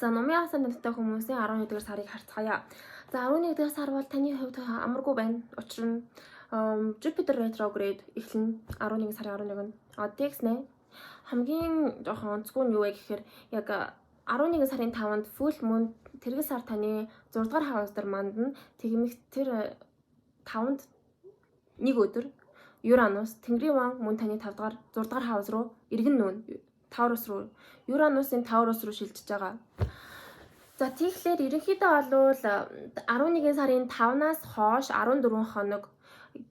За номын хасаа нэртэй хүмүүсийн 11-р сарыг харцгаая. За 11-р сар бол таны хувьд амаргүй байна. Учир нь Jupiter retrograde эхлэн 11 сарын 11 нь. Тэгснэ хамгийн жоохон онцгүй нь юу вэ гэхээр яг 11 сарын 5-нд full moon тэрэг сар таны 6 дугаар хаус дээр мандна. Тэгмэх тэр 5-нд нэг өдөр Uranus Тэнгэрийн ван мөн таны 5 дугаар 6 дугаар хаус руу эргэн нүүн Taurus руу Uranus-ын Taurus руу шилжиж байгаа. За тэгэхээр ерөнхийдөө бол 11 сарын 5-наас хойш 14 хоног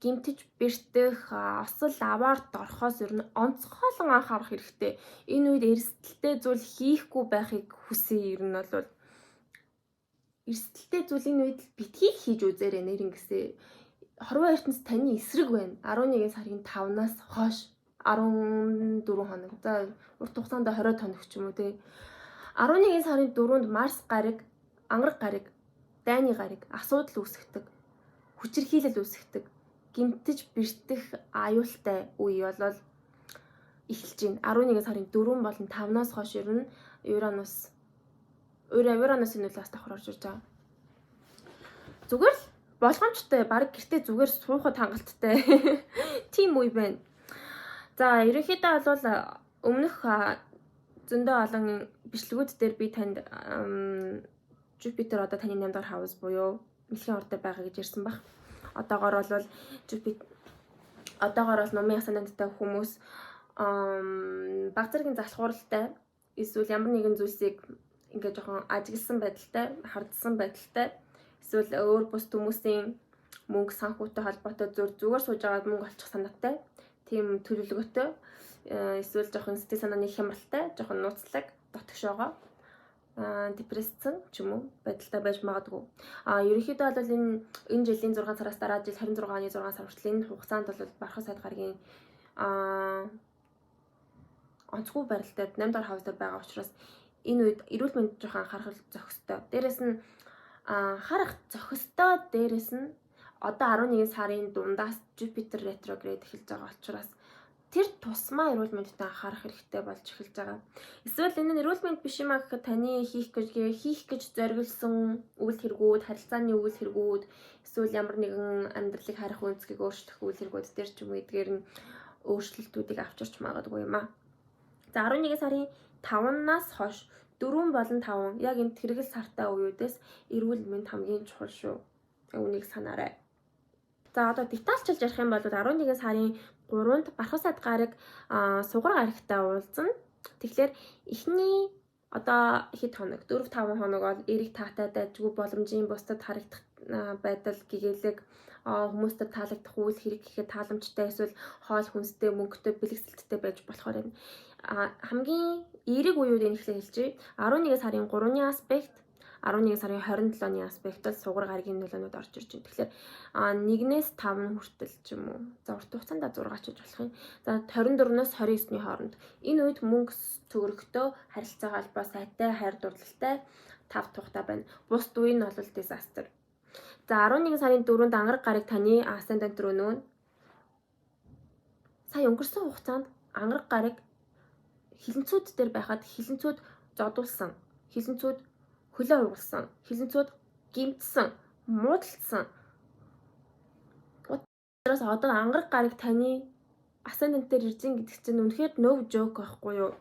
гимтэж бэртэх осол аваарт орохоос ер нь онцгойлон анхаарах хэрэгтэй. Энэ үед эрсдэлтэй зүйл хийхгүй байхыг хүсье. Ер нь бол эрсдэлтэй зүйл энэ үед битгий хийж үзээрэй нэрэн гэсэ. Хорвоо ертөнц таны эсрэг байна. 11 сарын 5-наас хойш 14 хоног. За урт хугацаанд 20 хоног ч юм уу тий. 11 сарын 4-нд Марс гариг, ангараг гариг, дайны гариг, асуудал үүсгдэг, хүчирхийлэл үүсгдэг, гимтэж бэртэх аюултай үе болол эхэлж байна. 11 сарын 4 болон 5-наас хойш ер нь Uranus-ын нөлөөс давхар орж ирж байгаа. Зүгээр л болгоомжтой, баг гэртээ зүгээр суухад хангалттай тийм үе байна. За ерөнхийдөө бол өмнөх зөндөө олон бичлэгүүд дээр би танд Jupiter одоо таны 8 дугаар хаус буюу дэлхийн ордод байгаа гэж ярьсан баг. Одоогоор бол Jupiter номын хасаантай хүмүүс баг зэргийн залхууралтай эсвэл ямар нэгэн зүйлсийг ингээд жоохон ажигласан байдалтай, хардсан байдалтай эсвэл өөр бус хүмүүсийн мөнгө санхүүтэй холбоотой зүгээр сууж байгаа мөнгө олчих санаатай тийм төлөвлөгөөтэй эсвэл жоохон сэтгэл санааны хямралтай, жоохон нууцлаг, дотгошоогоо депрессцэн ч юм уу байдалтай байж магадгүй. Ерөнхийдөө бол энэ жилийн 6 сараас дараа жил 26 оны 6 сар хүртэл энэ хугацаанд бол Бархан сайд гарагийн онцгүй барилдад 8 дахь хаус дээр байгаа учраас энэ үед эрүүл мэнд жоохон анхаарах зохистой. Дээрээс нь анхаарах зохистой дээрээс нь одоо 11 сарын дундаас Jupiter retrograde эхэлж байгаа учраас тэр тусмаа эрүүл мэндэд анхаарах хэрэгтэй болж эхэлж байгаа. Эсвэл энэ нь эрүүл мэнд биш юм аа гэхэд таны хийх гэж зориулсан үйл хэрэгүүд, харилцааны үйл хэрэгүүд, эсвэл ямар нэгэн амьдралыг харах үнцгийг өөрчлөх үйл хэрэгүүд дээр ч юм уу эдгээр нь өөрчлөлтүүдийг авчирч магадгүй юм аа. За 11 сарын 5-наас хойш 4 болон 5 яг энэ тэрэгэл сартай үеүүдээс эрүүл мэнд хамгийн чухал шүү. Үүнийг санаарай. За одоо детальчилж ярих юм бол 11 сарын 3-нд Бархан сайд гараг сугар гарагтай уулзна. Тэгэхээр эхний одоо хэд хоног 4-5 хоног бол эрэг таатай дайжгүй боломжийн бусдад харагдах байдал гэгээлэг хүмүүстээ таалагдах үйл хэрэг гэхэд тааламжтай эсвэл хоол хүнстэй мөнгөтэй бэлгэсэлттэй байж болохоор юм. Хамгийн эерэг үеүүд энэ эхлэж 11 сарын 3-ны аспект 11 сарын 27-ны аспект бол сугар гарагийн нөлөөнүүд орж ирж байна. Тэгэхээр 1-ээс 5 хүртэл ч юм уу. За урт хугацаанд 6 ч болох юм. За 24-ноос 29-ны хооронд энэ үед мөнгө төгрөгтөө харилцаа холбоо сайтай, хайр дурлалтай тав тухтай байна. Бусд үе нь бол disaster. За 11 сарын 4-нд ангараг гараг таны ascendant руу нүүн. Сая өнгөрсөн хугацаанд ангараг гараг хилэнцүүд дээр байхад хилэнцүүд зодуулсан. Хилэнцүүд хөлөө ургалсан, хилэнцүүд гимтсэн, муудалцсан. Тэрээс одоо ангараг гараг таны ascendant дээр ирзэн гэдэг чинь үнэхээр no joke байхгүй юу?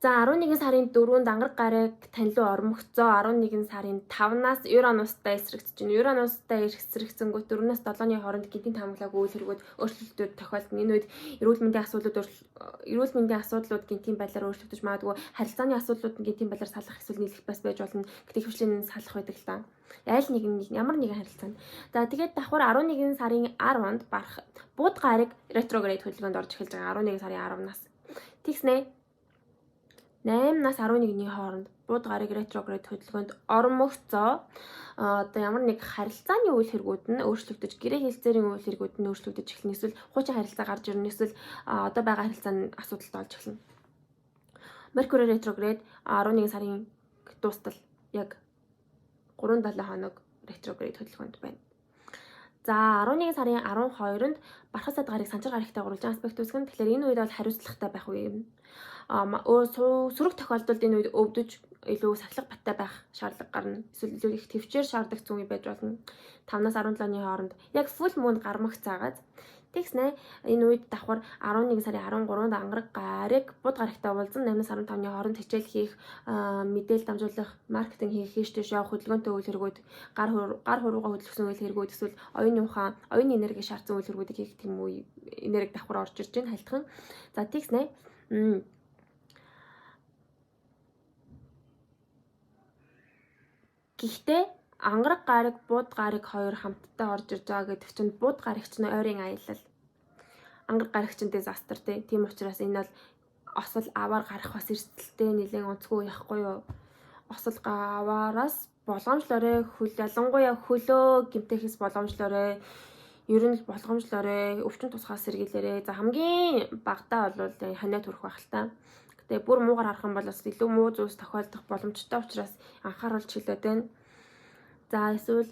За 11 сарын 4-нд ангараг гараг тань руу ормогцоо 11 сарын 5-наас Uranus-тай эсрэгдэж байна. Uranus-тай эсрэгцэнгүүт 4-өөс 7-ны хооронд гинтийн таамаглаг үйл хэрэгүүд өөрчлөлтүүд тохиолдно. Энэ үед эрүүл мэндийн асуудлууд гинтийн байдлаар өөрчлөгдөж магадгүй, харилцааны асуудлууд нь гинтийн байдлаар салах эсвэл нийлэх бас байж болно. Гэдэг хвшлийн салах байдаг л та. Айл нэг ямар нэгэн харилцаанд. За тэгээд давхар 11 сарын 10-нд бууд гараг ретрогрade хөдөлгөөнд орж эхэлж байгаа 11 сарын 10-наас. Тэгснэ 8-наас 11-ний хооронд бууд гараг ретрогрade хөдөлгөөнд ормогцоо одоо ямар нэг харилцааны үйл хэрэгүүд нь өөрчлөгдөж, гэрээ хэлцээрийн үйл хэрэгүүд нь өөрчлөгдөж эхэлнэ. Эсвэл хуучин харилцаа гарч ирнэ. Эсвэл одоо байгаа харилцааны асуудалд олж эхэлнэ. Mercury retrograde 11 сарын дуустал яг 3-7 хоног ретрогрade хөдөлгөөнд байна. За 11 сарын 12-нд Бархан сайд гараг санчир гарагтай гурвалжин аспект үүсгэн. Тэгэхээр энэ үед бол хариуцлагатай байх үе юм. Сөрөг тохиолдолд энэ үед өвдөж илүү сахилга баттай байх шаардлага гарна. Эсвэл илүү их төвчээр шаардлагатай үе байж болно. 5-аас 17 оны хооронд яг full moon гармагц цагаас тэгснэ энэ үед давхар 11 сарын 13-нд ангараг гарыг бод гарагтай уулзсан 8-аас 15-ны хооронд хичээл хийх, мэдээлэл дамжуулах, маркетинг хийх, хийш тийш явах хөдөлгөөнтэй үйл хэрэгүүд, гар хуруугаа хөдөлгөсөн үйл хэрэгүүд, эсвэл оюуны ухаан, оюуны энерги шаардсан үйл хэрэгүүдийг хийх тийм үе энерги давхар орж ирж байна хальтхан. За тэгснэ гэхдээ ангараг гарыг, бууд гарыг хоёр хамтдаа орж ирж байгаа гэдэг чинь бууд гарагч нь ойрын аялал. Ангараг гарагч нь дизастер тийм учраас энэ бол осол аваар гарах бас эрсдэлтэй нэлээд онцгүй яахгүй юу? Осол аваараас болгоомжлоорой ялангуяа хөлөө гэмтэхээс болгоомжлоорой. Ер нь болгоомжлоорой, өвчин тусгаас сэргийлээрэй. За хамгийн багтаа бол ханиа төрөх байх л та. Тэгээ бүр муугаар харах юм бол бас илүү муу зүйлс тохиолдох боломжтой учраас анхааруулж хэлээд байна. За эсвэл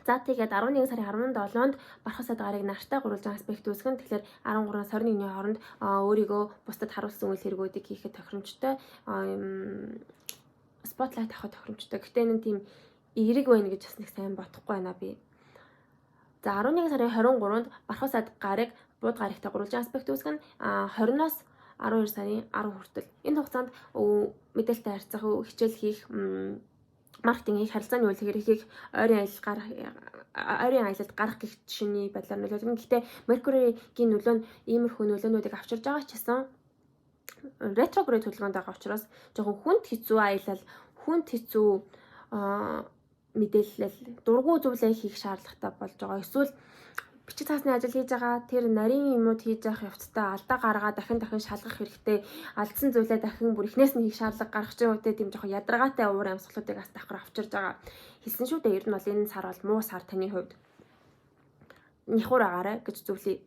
тэгээд 11 сарын 17-нд бархас сад гарыг нартай гурвалжин аспект үүсгэн. Тэгэхээр 13-аас 21-ний хооронд өөрийгөө бусдад харуулсан үйл хэрэгүүдийг хийхэд тохиромжтой, спотлайт авах тохиромжтой. Гэхдээ энэ тийм эерэг байна гэж бас нэг сайн бодохгүй байна би. За 11 сарын 23-нд бархас сад гарыг бууд гарагтай гурвалжин аспект үүсгэн. 20-оос 12 сарын 10 хүртэл энэ хугацаанд мэдээлэлтэй харьцах, хичээл хийх, маркетинг хийх, харилцааны үйл хэрэгийг ойрын аялалд гарах гэх шиний байдлаар нөлөөлнө. Гэхдээ Меркурийн нөлөө нь иймэрхүү нөлөөнүүдийг авчирж байгаа ч гэсэн ретроград хөдөлгөөнд байгаа учраас жоохон хүнд хэцүү аялал, хүнд хэцүү мэдээлэл, дургуй зүйлээ хийх шаардлагатай болж байгаа. Эсвэл бичиг цаасны ажил хийж байгаа тэр нарийн юмуд хийж явах явцдаа алдаа гаргаа дахин шалгах хэрэгтэй, алдсан зүйлээ дахин бүр ихнээс нь хийх шаардлага гаргах чинь үедээ тийм жоохон ядаргаатай уур амьсгалуудыг бас давхар авчирж байгаа. Хэлсэн шүү дээ, ер нь бол энэ сар бол муу сар таны хувьд. Нихур агаарай гэж зөвлөе.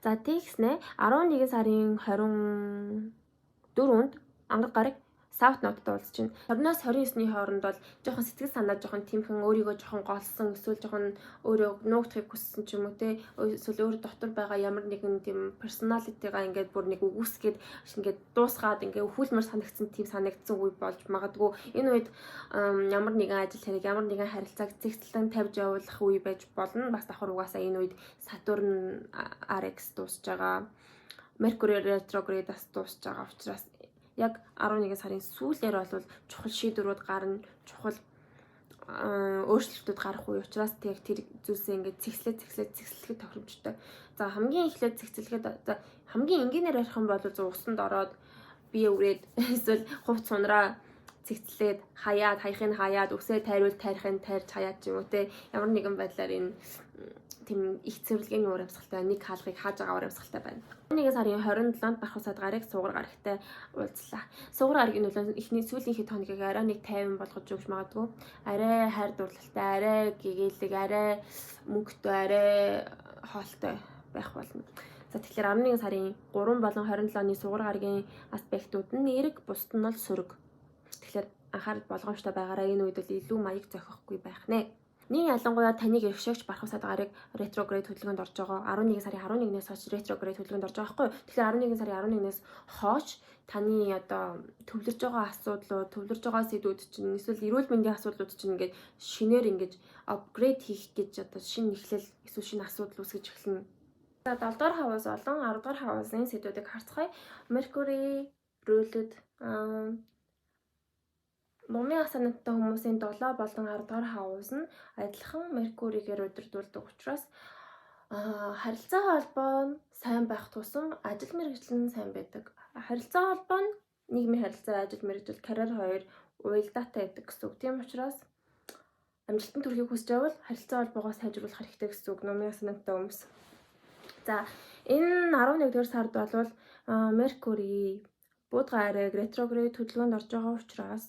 За тэгснэ 11 сарын 24-нд ангараг гараг South Node-д уулзж байна. 20-оос 29-ний хооронд бол жоохон сэтгэл санаа жоохон тэмхэн, өөрийгөө жоохон голсон, эсвэл жоохон өөрөө нуугдахыг хүссэн ч юм уу те. Эсвэл өөр дотор байгаа ямар нэгэн тийм personality-га ингээд бүр нэг үгүйсгээд ингээд дуусгаад ингээд өхүүлмэр санагдсан тийм санагдсан үе болж магадгүй. Энэ үед ямар нэгэн ажил хэрэг, ямар нэгэн харилцааг цэгцлэн тавьж явуулах үе байж болно. Бас давхар угаасаа энэ үед Saturn RX дуусж байгаа. Mercury retrograde бас дуусж байгаа учраас яг 11 сарын сүүлээр бол чухал шийдвэрүүд гарна, чухал өөрчлөлтүүд гарах үе учраас тэр зүйлсээ ингээд цэгцлэхэд тохиромжтой. За хамгийн эхлээд цэгцлэхэд хамгийн энгийнээр ярих юм бол усанд ороод бие үрээд эсвэл хувц сунраа цэгцлээд хаяхын хаяад үсээ тайруул тайрахын тайрч хаяад ч юм уу те, ямар нэгэн байдлаар энэ тийм их цэвэрлэгийн уур амьсгалтай, нэг хаалгыг хааж байгаа уур амьсгалтай байна. 1 сарын 27-нд бархас сад гарыг сугар гарагтай уулзлаа. Сугар гарагийн нөлөө ихний сүүлийн хэд хоногийг арай нэг 50 болгож өгч магадгүй. Арай хайр дурлалтай, арай гэгээлэг, арай мөнгөтэй, арай хоолтой байх болно. За тэгэхээр 11 сарын 3 болон 27-ны сугар гарагийн аспектууд нь эрэг, бусд нь бол сөрөг. Тэгэхээр анхаарал болгоомжтой байгаараа энэ үед л илүү маяг зохиохгүй байх нэ. Нэг ялангуяа таныг эрхшээгч бархас сад гарыг ретроград хөдөлгөөнд орж байгаа. 11 сарын 11-ээс хойш ретроград хөдөлгөөнд орж байгаа байхгүй юу? Тэгэхээр 11 сарын 11-ээс хойш таны одоо төвлөрж байгаа асуудлууд, төвлөрж байгаа сэдвүүд чинь эсвэл эрүүл мэндийн асуудлууд чинь ингээд шинээр ингэж апгрейд хийх гэж одоо шинэ эхлэл эсвэл шинэ асуудал үүсгэж эхэлнэ. За 7 дугаар хаваас болон 10 дугаар хаваасын сэдвүүдийг харцгаая. Mercury рүүлэд Номын асаанаттай хүмүүсийн 7 болон 10 дугаар хаваас нь адилхан Меркуригээр удирдуулдаг учраас харилцаа холбоо нь сайн байх тусам ажил мэргэжил нь сайн байдаг. Харилцаа холбоо нь нийгмийн харилцаа, ажил мэргэжил, карьер хоёр уялдаатай байдаг гэсэн үг. Тийм учраас амжилтанд хүрэхийг хүсэж байвал харилцаа холбоогоо сайжруулах хэрэгтэй гэсэн үг номын асаанаттай хүмүүс. За энэ 11 дугаар сард бол Меркури бууд гараг ретроград хөдөлгөөнд орж байгаа учраас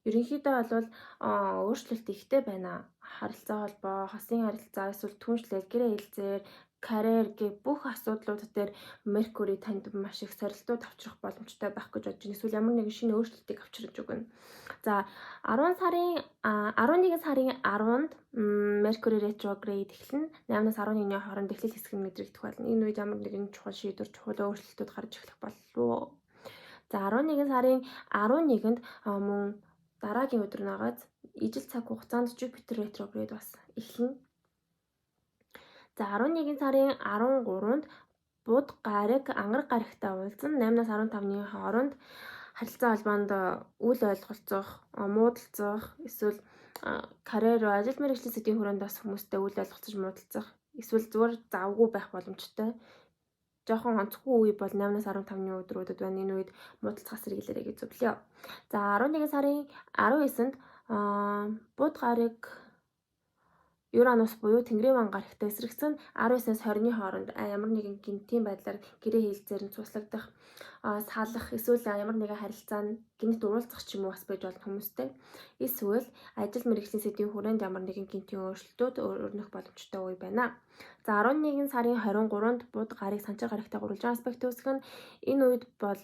ерөнхийдөө бол өөрчлөлт ихтэй байна. Харилцаа холбоо, хосын харилцаа, эсвэл түншлэл, гэрээ хэлцээр, карьер гэх бүх асуудлууд дээр Меркури танд маш их сорилтууд авчрах боломжтой байх гэж бодож байна. Эсвэл ямар нэгэн шинэ өөрчлөлтийг авчирж өгнө. За 11 сарын 10-нд Меркури ретроград эхэлнэ. 8-аас 11-ний хооронд эхлэл хэсэг нь мэдрэгдэх болно. Энэ үед ямар нэгэн чухал шийдвэр, чухал өөрчлөлтүүд гарч эхлэх болов. За 11 сарын 11-нд мөн дараагийн өдөр нагаз ижил цаг хугацаанд Jupiter retrograde бас эхэлнэ. За 11 сарын 13-нд Буд гариг ангар гаригтай уулзсан 8-аас 15-ны хооронд харилцаа холбоонд үл ойлголцох, муудалцах, эсвэл карьер, ажил мэргэжлийн сэдвийн хүрээнд бас хүмүүстэй үл ойлголцож муудалцах, эсвэл зүгээр завгүй байх боломжтой. Жохон онцгүй үе бол 8-аас 15-ны өдрүүдэд байна. Энэ үед муудалцахаас сэргийлээрэй гэж зөвлөе. За 11 сарын 19-нд Буд гариг Юранус буюу Тэнгэрийн ван гарагтай эсрэгцэн 19-аас 20-ны хооронд ямар нэгэн гинтийн байдлаар гэрээ хэлцээр нь цуслагдах, салах, эсвэл ямар нэгэн харилцаанд гинт уруулцах ч юм уу бас байж болно хүмүүстэй. Эсвэл ажил мэргэжлийн сэдвийн хүрээнд ямар нэгэн гинтийн өөрчлөлтүүд өрнөх боломжтой үе байна. За 11 сарын 23-нд Буд гарыг Санчир гарагтай гурвалжин аспект үүсгэн энэ үед бол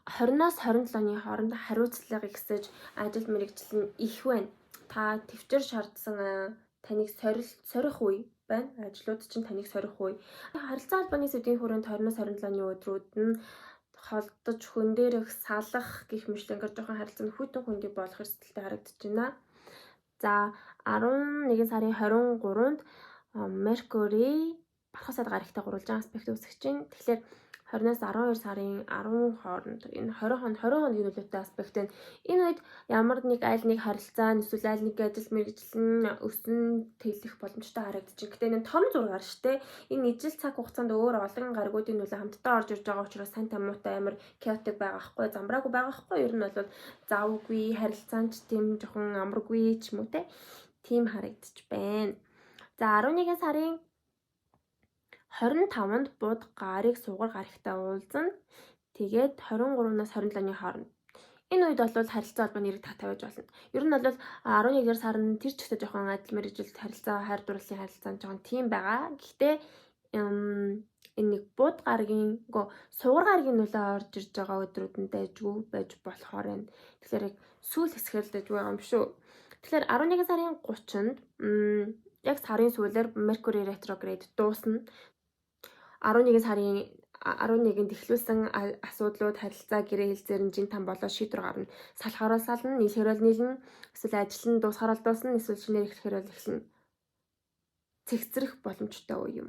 20-аас 27-ны хооронд хариуцлага ихсэж ажил мэргэжил нь их байна. Та төвчөр шаардсан таныг сорих үе байна. Ажлууд чинь таныг сорих үе. Харилцаа холбооны сэдвийн хүрээнд 20-аас 27-ны өдрүүд нь холдож, хүн дээрх салах гэх мэтлэнгээр жоохон харилцааны хүйтэн хүндий болох эрсдэлтэй харагдаж байна. За 11 сарын 23-нд Меркури Бархасад гарагтай гурвалжин аспект үүсгэж байна. Тэгэхээр 20-аас 12 сарын 10 хооронд энэ 20 хоногийн нөлөөтэй аспект нь энэ үед ямар нэг аль нэг харилцаа эсвэл аль нэг ажил мэргэжил нь өсөн тэлэх боломжтой харагдаж байна. Гэтэ энэ том зургаар шүү дээ. Энэ ижил цаг хугацаанд өөр олон гаригуудын нөлөө хамтдаа орж ирж байгаа учраас сайн тамуутай амар chaotic байгаа байхгүй, замбраагүй байгаа байхгүй. Ер нь бол завгүй харилцаанч тийм жоохон амаргүй ч юм уу те. Тийм харагдаж байна. За 11 сарын 25-нд Буд гарыг Сугар гарагтай уулзна. Тэгээд 23-наас 27-ны хооронд. Энэ үед бол харилцаа холбооны нэрийг тавьж болно. Ер нь бол 11-р сард тэр ч ихтэй жоохон адил мэргэжилт харилцаа, хайр дурлалын харилцаа жоохон тийм байгаа. Гэхдээ энэ нэг Буд гаргийн Сугар гаргийн нөлөө орж ирж байгаа өдрүүд нь дайжгүй байж болохоор байна. Тэгэхээр яг сүүл хэсгээр л дайжгүй байгаа юм шүү. Тэгэхээр 11 сарын 30-нд яг сарын сүүлээр Mercury retrograde дуусна. 11 сарын 11-нд эхлүүлсэн асуудлууд харилцаа гэрээ хэлцээр нь жин там болоо шийдвэр гарна. Салахаараа сална, нийлэхээр нийлнэ, эсвэл ажил нь дуусахаар дуусна, эсвэл шинээр эхлэхээр эхэлнэ. Цэгцрэх боломжтой үе юм.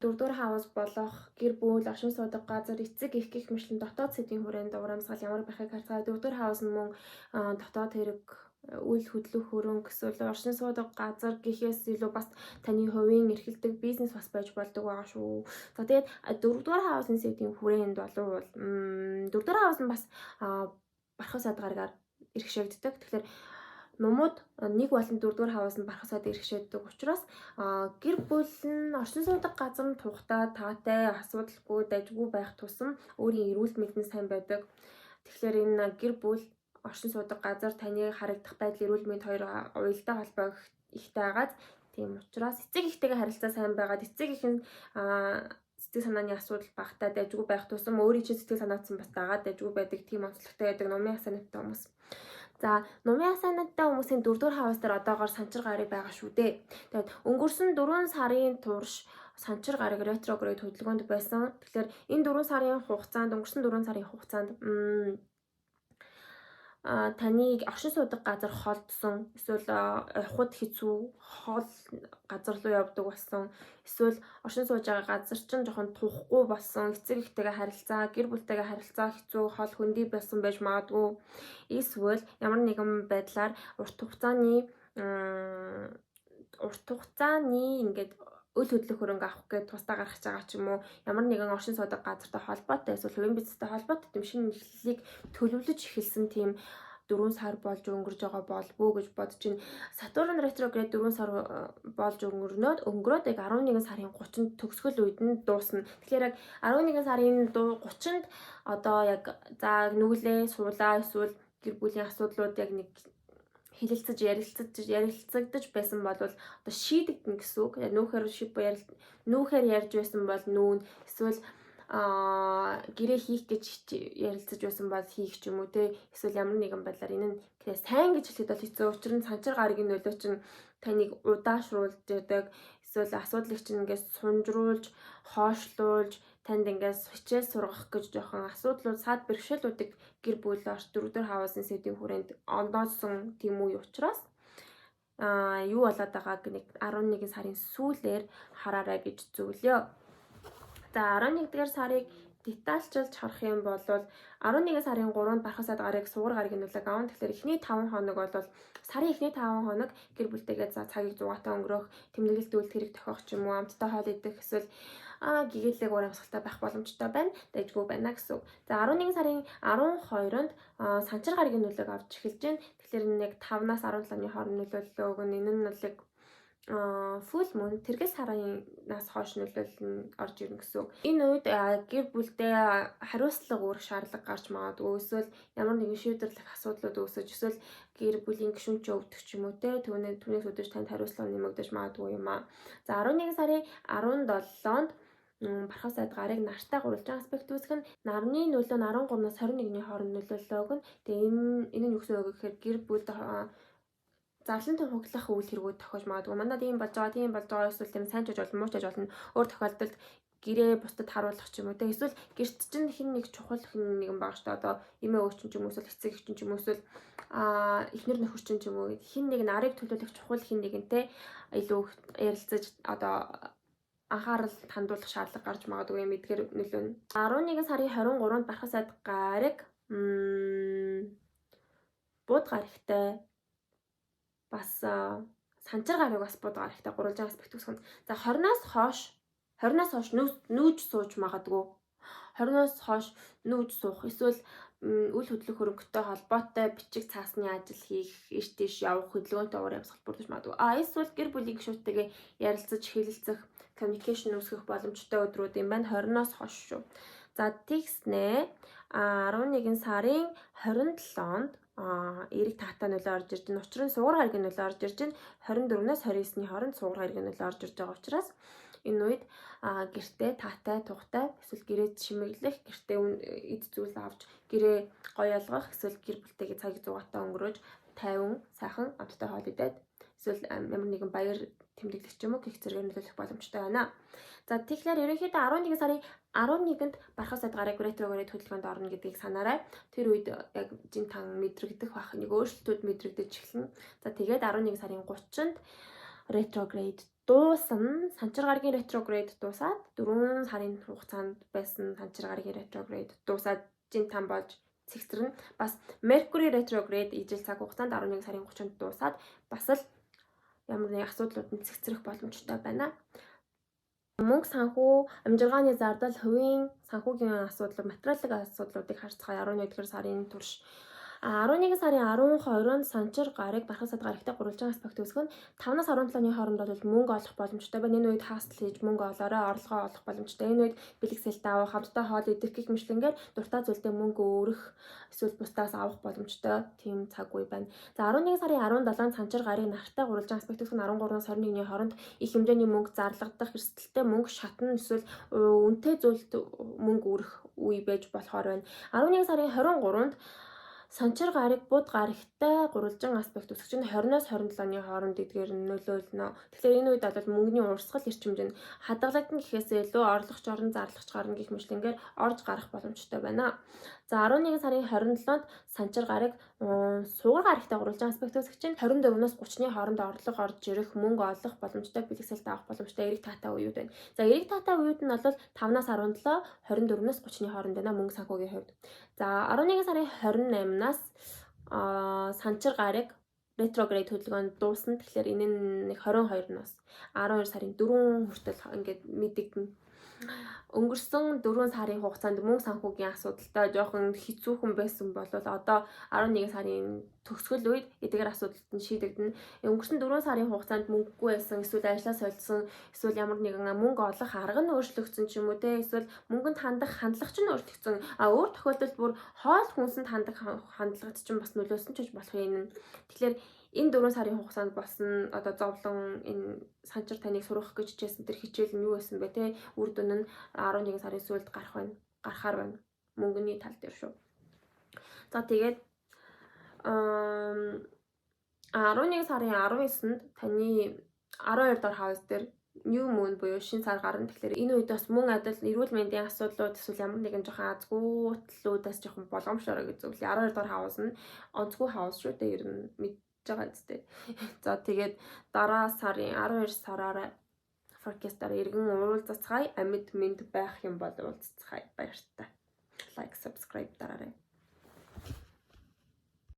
4-р хаус болох гэр бүл, оршин суудаг газар, эцэг их гэх мэтлэн дотоод сэдвийн хүрээнд урамсгал ямар байхыг харцгаа. 4-р хаус нь мөн дотоод хэрэг, үйл хөдлөх хөрөнгө, эсвэл оршин суудаг газар гэхээс илүү бас таны хувийн эрхэлдэг бизнес бас байж болдог байгаа шүү. За тэгээд 4-р хаусын сэдвийн хүрээнд болов 4-р хаус нь бас Бархасад гарагаар иргэшээгддэг. Тэгэхээр нумууд нэг болон 4-р хаус нь Бархасад иргэшээгддэг учраас гэр бүл нь оршин суудаг газар нь тухтай, таатай, асуудалгүй, дайжгүй байх тусам өөрийн эрүүл мэнд нь сайн байдаг. Тэгэхээр энэ гэр бүл, оршин суудаг газар, таны харагдах байдал, эрүүл мэнд хоёр уялдаа холбоо ихтэй байгаад тийм учраас эцэг ихтэйгээ харилцаа сайн байгаад эцэг их нь сэтгэл санааны асуудал багтаа дайжгүй байх тусам өөрийн чинь сэтгэл санаацсан бас дагаад дайжгүй байдаг тийм онцлогтой байдаг нумын асаанаттай хүмүүс. За нумын асаанаттай хүмүүсийн 4-р хаус дээр одоогоор Санчир гарыг байгаа шүү дээ. Тэгээд өнгөрсөн 4 сарын турш Санчир гарыг ретрогрейд хөдөлгөөнд байсан. Тэгэхээр энэ 4 сарын хугацаанд өнгөрсөн 4 сарын хугацаанд таныг оршин суудаг газар холдсон, эсвэл явхад хэцүү хол газар руу явдаг болсон, эсвэл оршин сууж байгаа газар чинь жоохон тухгүй болсон, эцэг ихтэйгээ харилцаа, гэр бүлтэйгээ харилцаа хэцүү, хол хөндөй болсон байж магадгүй. Эсвэл ямар нэгэн байдлаар урт хугацааны ингээд үйл хөдлөх хөрөнгө авах гэж тусдаа гаргаж байгаа ч юм уу, ямар нэгэн оршин суудаг газартай холбоотой эсвэл хувийн бизнестэй холбоотой тийм шинэ эхлэлийг төлөвлөж эхэлсэн тийм 4 сар болж өнгөрж байгаа болов гэж бодож байна. Сатурн ретроград 4 сар болж өнгөрөөд яг 11 сарын 30-нд төгсгөл үед нь дуусна. Тэгэхээр яг 11 сарын 30-нд одоо яг за нүглээ суулаа, эсвэл гэр бүлийн асуудлууд яг нэг хэлэлцэж ярилцагдаж байсан бол одоо шийдэгдэн гэсэн үг. Нүүхээр ярьж байсан бол нүүн, эсвэл гэрээ хийх гэж ярилцаж байсан бол хийх ч юм уу те. Эсвэл ямар нэгэн байдлаар энэ нь сайн гэж хэлэхэд бол хэцүү. Учир нь Санчир гарагийн нөлөө чинь таныг удаашруулж яадаг. Эсвэл асуудлыг чинь ингээд сунжруулж, хоошлуулж, танд ингээд хичээл сургах гэж жоохон асуудлууд, саад бэрхшээлүүдийг гэр бүл 4-р хаваасын сэдвийн хүрээнд ондоосон тийм үе учраас юу болоод байгааг нэг 11 сарын сүүлээр хараарай гэж зөвлөё. За 11-р сарыг детальчилж харах юм бол 11 сарын 3-нд Бархасаад гарыг сугар гарыг нөлөөг аван. Тэгэхээр эхний 5 хоног бол сарын эхний 5 хоног гэр бүлтэйгээ цагийг зугаатай өнгөрөх, тэмдэглэлт үйлдэл тохиох ч юм уу, амттай хоол идэх, эсвэл гэгээлэг уур амьсгалтай байх боломжтой байна. Дэжгүй байна гэсэн үг. За 11 сарын 12-нд санчир гарагийн нөлөөг авч эхэлж байна. Тэгэхээр нэг 5-аас 17-ны хооронд нөлөөлөл өгнө. Энэ нь нэг full moon тэргээс саранаас хойш нөлөөлөл нь орж ирнэ гэсэн үг. Энэ үед гэр бүлдээ хариуцлага үүрэх шаардлага гарч магадгүй, эсвэл ямар нэгэн шийдвэрлэх асуудлууд үүсэж, эсвэл гэр бүлийн гишүүн ч өвдөх ч юм уу те түүнээс өдөрж танд хариуцлага нэмэгдэж магадгүй юм аа. За 11 сарын 17-нд Бархасаад гарыг нартай гурвалжин аспект үүсгэн нарны нөлөө нь 13-наас 21-ний хооронд нөлөөлөл өгнө. Тэгээ энэ нь юу гэсэн үг гэхээр гэр бүлд зарлан тунхаглах үйл хэрэгүүд тохиож магадгүй. Манайд ийм болж байгаа эсвэл тийм сайн ч болж болно, муу ч болж болно. Өөр тохиолдолд гэрээ бусдад харуулах ч юм уу те эсвэл гэрт чинь хин нэг чухал хин нэгэн байгаа шүү дээ. Одоо эмээ өвчин ч юм уу эсвэл эцэг эгчин ч юм уу эсвэл эхнэр нөхөр чинь ч юм уу хин нэг нарыг төлөөлөх чухал хин нэгэн те илүү ярилцаж одоо анхаарал хандуулах шаардлага гарч магадгүй юм эдгээр нөлөө нь. 11 сарын 23-нд Бархасаад гарыг бууд гарагтай бас санчир гарыг бас бууд гарагтай гурвалжин аспект үүсгэн. За 20-наас хойш нүүж сууж магадгүй. 20-наас хойш нүүж суух эсвэл үл хөдлөх хөрөнгөтэй холбоотой бичиг цаасны ажил хийх, эрт тийш явах, хөдөлгөөнтэй уур амьсгал бүрдэж магадгүй. Эсвэл гэр бүлийн гишүүдтэйгээ ярилцаж хэлэлцэх, communication үүсгэх боломжтой өдрүүд юм байна 20-оос хойш шүү. За тэгснэ 11 сарын 27-нд эрэг таатай нөлөө орж ирж байна. Учир нь сугар гарагийн нөлөө орж ирж байна. 24-нээс 29-ний хооронд сугар гарагийн нөлөө орж ирж байгаа учраас энэ үед гэртээ таатай, тухтай эсвэл гэрээ чимэглэх, гэртээ эд зүйл авч гэрээ гоё ялгах, эсвэл гэр бүлтэйгээ цаг зугаатай өнгөрөөж тайван, сайхан амттай хоол идээд эсвэл ямар нэгэн баяр тэмдэглэх ч юм уу гих зэрэгээр нөлөөлөх боломжтой байна. За тэгэхээр ерөнхийдөө 11 сарын 11-нд Бархасаад гарыг ретроград хөдөлгөөнд орно гэдгийг санаарай. Тэр үед яг жин тан мэдрэгдэх бах нэг өөрчлөлтүүд мэдрэгдэж эхэлнэ. За тэгээд 11 сарын 30-нд ретроград дуусна. Санчир гарагийн ретроград дуусаад 4 сарын хугацаанд байсан санчир гарагийн ретроград дуусаад жин тан болж цэгцэрнэ. Бас Mercury ретроград ижил цаг хугацаанд 11 сарын 30-нд дуусаад бас л ямар нэг асуудлууд нь цэгцрэх боломжтой байна. Мөнгө санхүү, амжиргааны зардал, хувийн санхүүгийн асуудал, материалын асуудлуудыг харьцахаар 11 сарын турш 11 сарын 12-нд санчир гарыг Бархасаад гарагтай гурвалжин аспект үүсгэн 5-наас 17-ны хооронд бол мөнгө олох боломжтой байна. Энэ үед хаасл хийж мөнгө олоорой, орлогоо олох боломжтой. Энэ үед бэлэг сэлт авах, хамтдаа хоол идэх гэх мэтлэнгээр дуртай зүйлдээ мөнгө өөрөх эсвэл бусдаас авах боломжтой тийм цаг үе байна. За 11 сарын 17-нд санчир гарыг нартай гурвалжин аспект үүсгэн 13-наас 21-ний хооронд их хэмжээний мөнгө зарлагдах, эрсдэлтэй мөнгө шатна эсвэл үнэтэй зүйлд мөнгө өрөх үе байж болохоор байна. 11 сарын 23-нд санчир гарыг бууд гарагтай гурвалжин аспект үүсгэж чинь 20-оос 27-ны хооронд эдгээр нөлөөлнө. Тэгэхээр энэ үед бол мөнгөний урсгал эрчимж нь хадгалагдана гэхээсээ илүү орлогч орон зарлагч гарна гэх мэтлэнгээр орж гарах боломжтой байна. За 11 сарын 27-нд санчир гарыг сугар гарагтай гурвалжин аспект үүсгэж чинь 24-нөөс 30-ны хооронд орлого орж ирэх, мөнгө олох боломжтой, бэлэгсэлт авах боломжтой эрэг таатай үеуд байна. За эрэг таатай үеуд нь бол 5-наас 17, 24-нөөс 30-ны хооронд байна мөнгө санхүүгийн хувьд. За 11 сарын 28-наас санчир гарыг ретроград хөдөлгөөнд дуусна. Тэгэхээр энэ нь нэг 22-наас 12 сарын 4 хүртэл ингээд мэдэгдэнэ. Өнгөрсөн 4 сарын хугацаанд мөнгө санхүүгийн асуудалтай жоохон хэцүүхэн байсан бол одоо 11 сарын төгсгөл үед эдгээр асуудалд нь шийдэгдэнэ. Өнгөрсөн 4 сарын хугацаанд мөнгөгүй байсан, эсвэл ажлаа солилцсон, эсвэл ямар нэгэн мөнгө олох арга нь өөрчлөгдсөн ч юм уу те, эсвэл мөнгөнд хандах хандлага ч нь өөрчлөгдсөн. Өөр тохиолдолд бүр хоол хүнсэнд хандах хандлагад ч бас нөлөөсөн ч болох юм. Тэгэхээр энэ 4 сарын хугацаанд болсон одоо зовлон энэ санчир таныг сурах гэж хичээсэн тэр хичээл нь юу байсан бэ те? Үр дүн нь 11 сарын сүүлд гарахаар байна. Мөнгөний тал дээр шүү. За тэгээд 11 сарын 19-нд таны 12 дахь хаус дээр new moon буюу шинэ сар гарна. Тэгэхээр энэ үед бас мөн адил эрүүл мэндийн асуудлууд эсвэл ямар нэгэн жоохон азгуутлуудаас жоохон болгоомжтой гэж зөвлөе. 12 дугаар хаус нь онцгүй хаус шүү дээ. Ер нь мэдж байгаа үстэй. За тэгээд дараа сарын 12 сараараа forecast-аар иргэн уулзцгаая. Амьд мэнд байх юм бол уулзцгаая. Баяртай. Like, subscribe дараарай.